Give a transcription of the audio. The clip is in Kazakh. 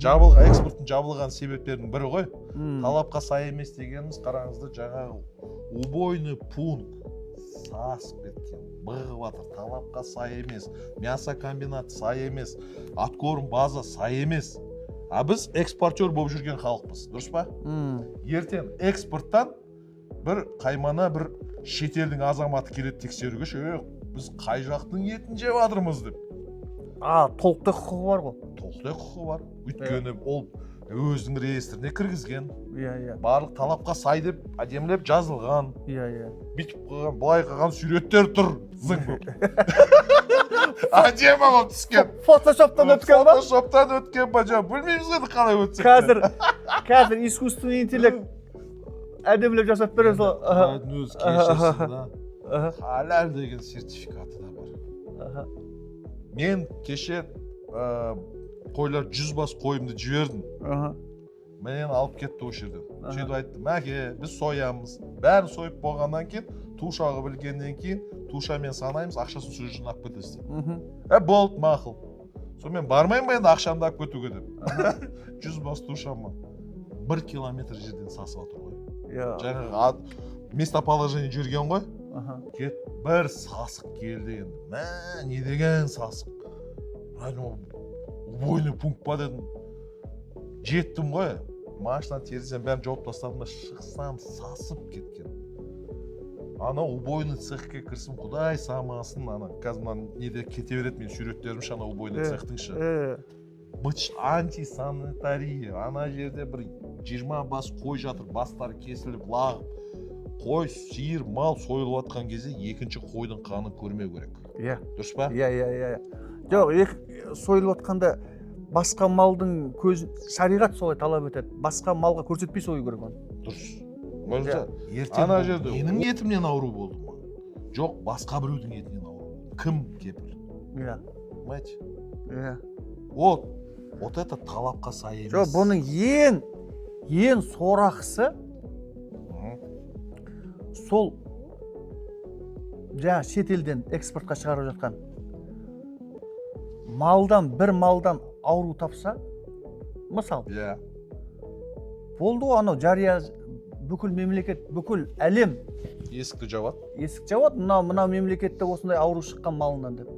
экспорттың жабылған себептерінің бірі ғой. Талапқа сай емес дегеніміз, қараңызды, жаңағы убойный пункт сасып кеткен, бұғып жатыр, талапқа сай емес, мясокомбинат сай емес, откорм база сай емес. А біз экспортер болып жүрген халықпыз, дұрыс па? Ертең экспорттан бір қаймана бір шетелдің азаматы келеді тексеруге, біз қай жақтың етін жеп жатырмыз деп. Толықтай құқығы бар ғой. Толықтай құқығы бар. Өйткені ол өзінің реестріне кіргізген. Иә. Барлық талапқа сай деп әдемілеп жазылған. Иә. Бүйтіп қойған, былай қойған суреттер тұр. Зың болып. Әдемі болып түскен. Фотошоптан өткен ба? Фотошоптан өткен ба? Білмейміз ғой қалай өтсек. Қазір искусственный интеллект әдемілеп жасап береді сол. Өз кешірсін да. Халал деген сертификаты да бар. Мен кеше қойлар 100 бас қойымды жібердім. Мен алып кетті осы жерден. Сөйтіп айтты, мәке, біз соямыз. Бәрін сойып болғаннан кейін, тушағы білгеннен кейін, тушамен санаймыз, ақшасын сол жерден алып кетесіз. Болды, мақұл. Сонымен бармайын ба енді ақшамды алып кетуге деп. 100 бас тушама 1 километр жерден сасып отыр ғой. Жаңағы местоположение жүрген ғой. Кет бір сасық келді енді. Не деген сасық. Убойный пункт па дедім. Жеттім ғой. Машинаны терезені бәрін жауып тастадым да шықсам сасып кеткен. Ана убойный цехке кірсім, құдай самасын, қазір неде кете береді, мен суреттерім ана убойный цехтың шы. Антисанитария. Ана жерде бір 20 бас қой жатыр, бастары кесіліп, лағып. Қой, сиыр, мал сойылып атқан кезде екінші қойдың қанын көрмеу керек. Дұрыс па? Иә. Жоқ, сойылып атқанда басқа малдың көзін, шариғат солай талап етеді. Басқа малға көрсетпей сою керек оны. Дұрыс. Ана жерде менің етімнен ауру болды ма? Жоқ, басқа біреудің етінен ауру. Кім кепіл? Понимаете? Вот это талапқа сай емес. Жоқ, бұның ең сорақысы сол жаңа шетелден экспортқа шығарып жатқан бір малдан ауру тапса, мысал. Болды ғой, анау жария бүкіл мемлекет, бүкіл әлем есікті жауады. Мынау мемлекетте осындай ауру шыққан малынан деп.